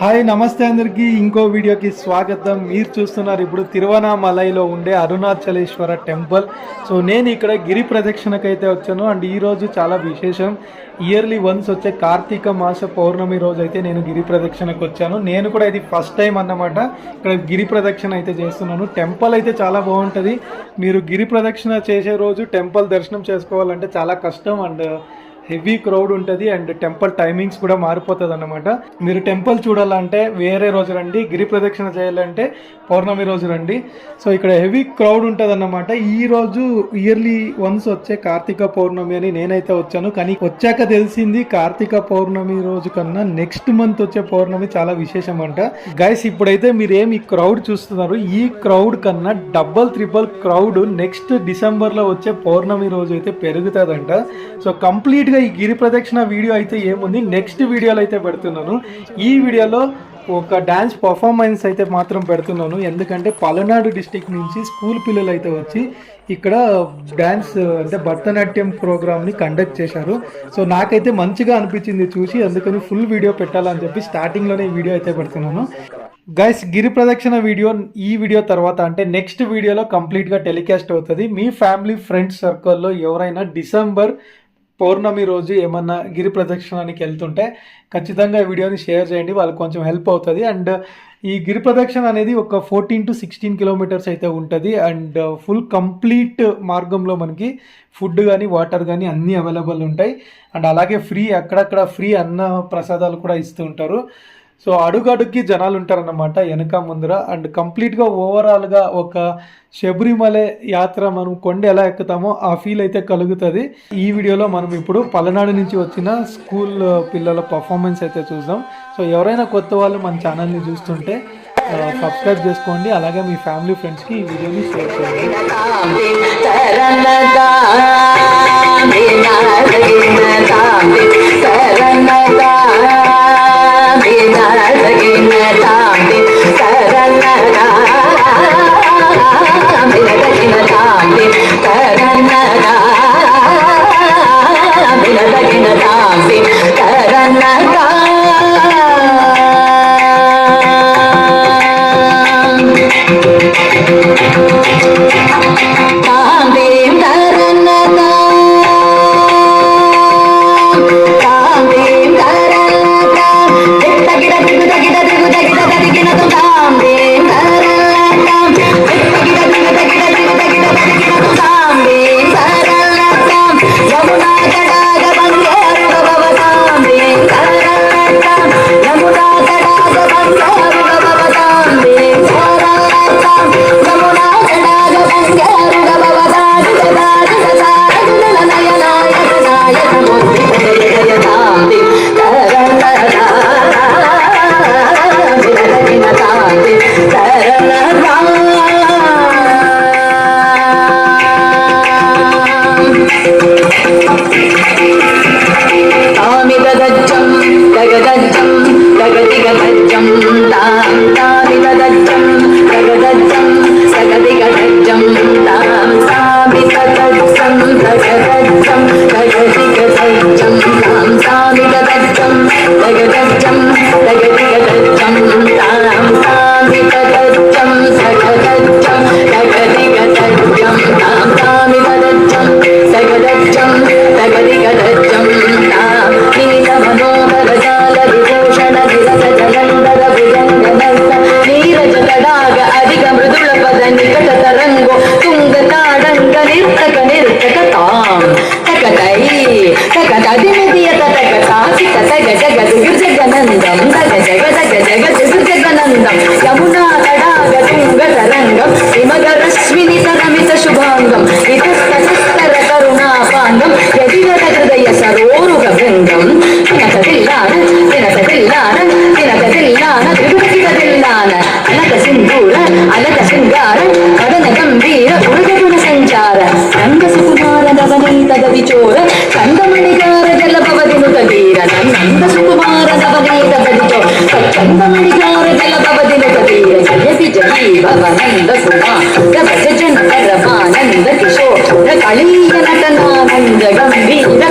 Hi నమస్తే అందరికీ ఇంకో వీడియోకి స్వాగతం. మీరు చూస్తున్నారు ఇప్పుడు తిరువనామలైలో ఉండే అరుణాచలేశ్వర టెంపుల్. సో నేను ఇక్కడ గిరి ప్రదక్షిణకైతే వచ్చాను. అండ్ ఈరోజు చాలా విశేషం. ఇయర్లీ వన్స్ వచ్చే కార్తీక మాస పౌర్ణమి రోజు అయితే నేను గిరి ప్రదక్షిణకు వచ్చాను. నేను కూడా ఇది ఫస్ట్ టైం అన్నమాట ఇక్కడ గిరి ప్రదక్షిణ అయితే చేస్తున్నాను. టెంపుల్ అయితే చాలా బాగుంటుంది. మీరు గిరి ప్రదక్షిణ చేసే రోజు టెంపుల్ దర్శనం చేసుకోవాలంటే చాలా కష్టం అండ్ హెవీ క్రౌడ్ ఉంటుంది అండ్ టెంపుల్ టైమింగ్స్ కూడా మారిపోతుంది అన్నమాట. మీరు టెంపుల్ చూడాలంటే వేరే రోజు రండి, గిరి ప్రదక్షిణ చేయాలంటే పౌర్ణమి రోజు రండి. సో ఇక్కడ హెవీ క్రౌడ్ ఉంటుంది అన్నమాట. ఈ రోజు ఇయర్లీ వన్స్ వచ్చే కార్తీక పౌర్ణమి అని నేనైతే వచ్చాను, కానీ వచ్చాక తెలిసింది కార్తీక పౌర్ణమి రోజు కన్నా నెక్స్ట్ మంత్ వచ్చే పౌర్ణమి చాలా విశేషం అంట. గైస్ ఇప్పుడైతే మీరు ఈ క్రౌడ్ చూస్తున్నారు, ఈ క్రౌడ్ కన్నా డబల్ ట్రిపుల్ క్రౌడ్ నెక్స్ట్ డిసెంబర్లో వచ్చే పౌర్ణమి రోజు అయితే పెరుగుతుందంట. సో కంప్లీట్గా ఈ గిరి ప్రదక్షిణ వీడియో అయితే ఏముంది నెక్స్ట్ వీడియోలో అయితే పెడుతున్నాను. ఈ వీడియోలో ఒక డ్యాన్స్ పర్ఫార్మెన్స్ అయితే మాత్రం పెడుతున్నాను, ఎందుకంటే పలనాడు డిస్టిక్ నుంచి స్కూల్ పిల్లలు అయితే వచ్చి ఇక్కడ డ్యాన్స్ అంటే భరతనాట్యం ప్రోగ్రామ్ని కండక్ట్ చేశారు. సో నాకైతే మంచిగా అనిపించింది చూసి, అందుకని ఫుల్ వీడియో పెట్టాలని చెప్పి స్టార్టింగ్లోనే ఈ వీడియో అయితే పెడుతున్నాను. గైస్ గిరి ప్రదక్షిణ వీడియో ఈ వీడియో తర్వాత అంటే నెక్స్ట్ వీడియోలో కంప్లీట్గా టెలికాస్ట్ అవుతుంది. మీ ఫ్యామిలీ ఫ్రెండ్స్ సర్కిల్లో ఎవరైనా డిసెంబర్ పౌర్ణమి రోజు ఏమన్నా గిరి ప్రదక్షిణానికి వెళ్తుంటే ఖచ్చితంగా ఈ వీడియోని షేర్ చేయండి, వాళ్ళకి కొంచెం హెల్ప్ అవుతుంది. అండ్ ఈ గిరి ప్రదక్షిణ అనేది ఒక 14 to 16 కిలోమీటర్స్ అయితే ఉంటుంది. అండ్ ఫుల్ కంప్లీట్ మార్గంలో మనకి ఫుడ్ కానీ వాటర్ కానీ అన్నీ అవైలబుల్ ఉంటాయి. అండ్ అలాగే ఫ్రీ, అక్కడక్కడ ఫ్రీ అన్న ప్రసాదాలు కూడా ఇస్తూ ఉంటారు. సో అడుగడుక్కి జనాలు ఉంటారన్నమాట వెనక ముందర. అండ్ కంప్లీట్గా ఓవరాల్గా ఒక శబరిమల యాత్ర మనం కొండ ఎలా ఎక్కుతామో ఆ ఫీల్ అయితే కలుగుతుంది. ఈ వీడియోలో మనం ఇప్పుడు పలనాడు నుంచి వచ్చిన స్కూల్ పిల్లల పర్ఫార్మెన్స్ అయితే చూద్దాం. సో ఎవరైనా కొత్త వాళ్ళు మన ఛానల్ని చూస్తుంటే సబ్స్క్రైబ్ చేసుకోండి, అలాగే మీ ఫ్యామిలీ ఫ్రెండ్స్కి ఈ వీడియోని షేర్ చేయండి.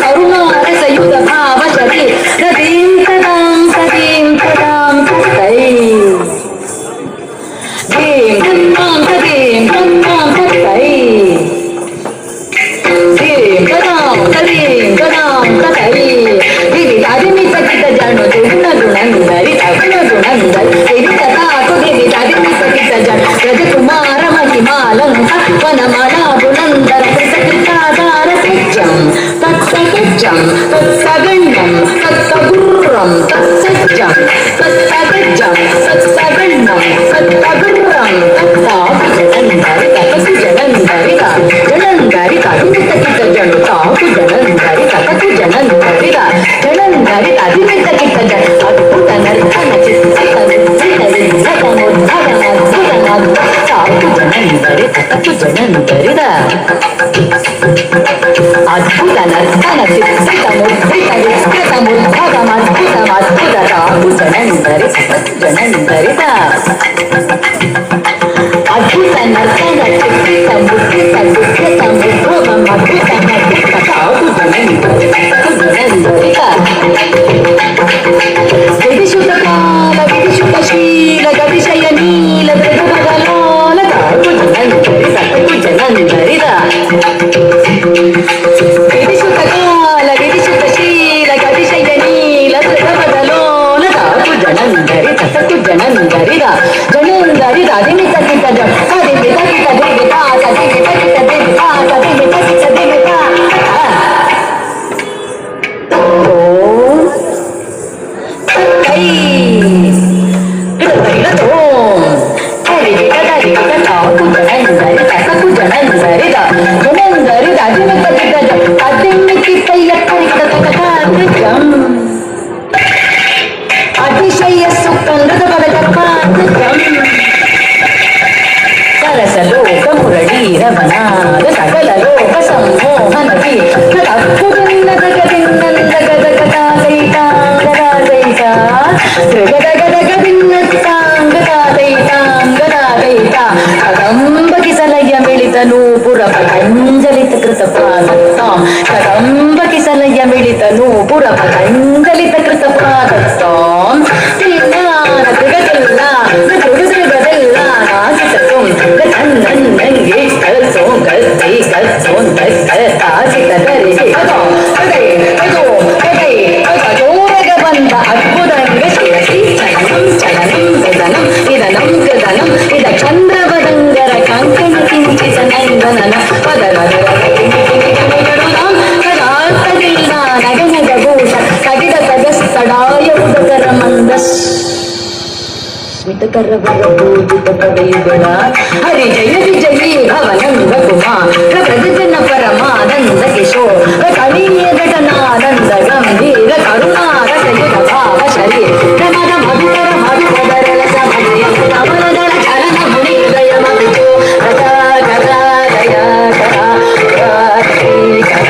కరుణారసయుత భావ శరీర రజకుమార మహిమాలంక వనమలాభునందర కృతకృతాధార సజ్జం తత్సగజ్జం తత్సగణ్యం తత్తగుర్రం తత్సజ్జం తత్తగజ్జం తత్సగణ్యం తత్తగుర్రం తత్తాకు జనందరి తతకు జనందరిగా జనందరి తదిమితకిత జను తాకు జనందరి తతకు జనందరిగా జనందరి తదిమితకిత జను అద్భుత నర్తన చిత్త తాకు జనందరి తతకు జనందరిగా అద్భుత నర్తన చిత్రితముద్రిత విస్తృతముద్భగమద్భుతమద్భుత తాకు జనందరి తతకు జనందరిగా అద్భుత నర్తన చిత్రిత ముద్రిత విస్తృతముద్భగమద్భుతమద్భుత తాకు జనందరి తతకు జనందరిగా విధిశుతకాల విధిశుతశీల గతిశయనీల దృఢభగలోల తాకు జనందరి తతకు జనందరిగా విధిశుతకాల విధిశుతశీల గతిశయనీల దృఢభగలోల తాకు జనందరి తతకు జనందరిగా జనందరి అదిమిత కిత అదిమిత కిత దిమిత అదిమిత కిత దిమిత అదిమిత కిత దిమిత అతిశయ సరసలోక మురళీరమనాద సకల లోక సమ్మోహనకి కదంబకి సలయ మిళితను పురపతంజలిత కృత పాదత్తాం కదంబకి సలయ మిళితను పురపతంజలిత కృత పాదత్తాం చంద్రవదంగర కంకణ కించిత నందన నగనగభూష కగిడ తగస్తడాయ ఉదకర మందస్ స్మితకరవరభూజిత పదయుగణ హరి జయ విజయీ భవనంద కుమార ప్రజన పరమానంద కిశోర కళీయ ఘటనానంద గంభీర కరుణారసయుత భావ శరీర ప్రమద మధుకర మధుకరల సమయ కమలదళ చరణ ముని హృదయ మధుచో రథ కథ దయ కథ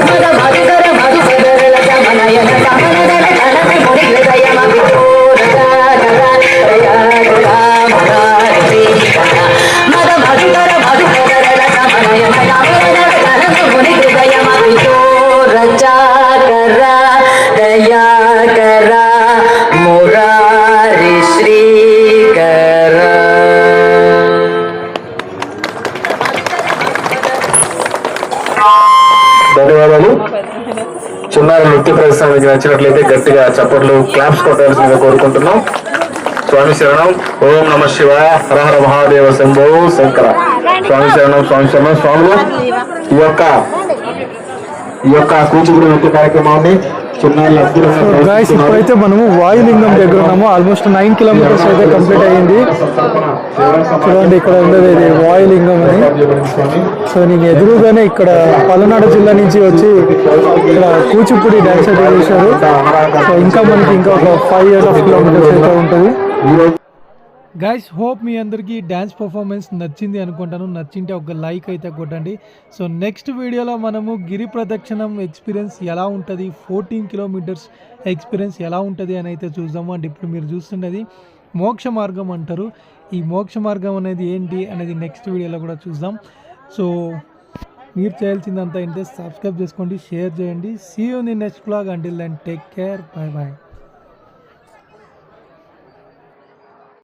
మద మధుకర మధుకరల సమనయన కమలదళ చరణ ముని హృదయ మధుచో రథ కథ దయ మద మధుకర మధుకరల సమనయన కమలదళ చరణ ముని హృదయ మధుచో రచాకర దయాకర మురారి శ్రీకర. ధన్యవాదాలు. చిన్నారి నృత్య ప్రదర్శన మీకు నచ్చినట్లయితే గట్టిగా చప్పట్లు క్లాప్స్ కొట్టాల్సిందిగా కోరుకుంటున్నాం. స్వామి శరణం. ఓం నమ శివాయ. హర హర మహాదేవ శంభో శంకర. స్వామి శరణం. స్వామి శరణం. స్వాములు ఈ యొక్క కూచిపూడి నృత్య కార్యక్రమాన్ని గాయస్ ఇప్పుడైతే మనము వాయులింగం దగ్గర ఉన్నాము. ఆల్మోస్ట్ 9 కిలోమీటర్స్ అయితే కంప్లీట్ అయ్యింది. చూడండి ఇక్కడ ఉండేది ఇది వాయులింగం అని. సో నేను ఎదురుగానే ఇక్కడ పల్నాడు జిల్లా నుంచి వచ్చి ఇక్కడ కూచిపూడి డ్యాన్స్ అయితే చేశారు. సో ఇంకా మనకి ఇంకా ఒక 5.5 కిలోమీటర్స్ అయితే ఉంటుంది. గైస్ హోప్ మీ అందరికీ డ్యాన్స్ పర్ఫార్మెన్స్ నచ్చింది అనుకుంటాను. నచ్చింటే ఒక లైక్ అయితే కొట్టండి. సో నెక్స్ట్ వీడియోలో మనము గిరి ప్రదక్షిణం ఎక్స్పీరియన్స్ ఎలా ఉంటుంది, 14 కిలోమీటర్స్ ఎక్స్పీరియన్స్ ఎలా ఉంటుంది అని అయితే చూద్దాము. అండ్ ఇప్పుడు మీరు చూస్తున్నది మోక్ష మార్గం అంటారు. ఈ మోక్ష మార్గం అనేది ఏంటి అనేది నెక్స్ట్ వీడియోలో కూడా చూద్దాం. సో మీరు చేయాల్సిందంతా ఏంటంటే సబ్స్క్రైబ్ చేసుకోండి, షేర్ చేయండి. See you in the next vlog. Until then take care. Bye bye.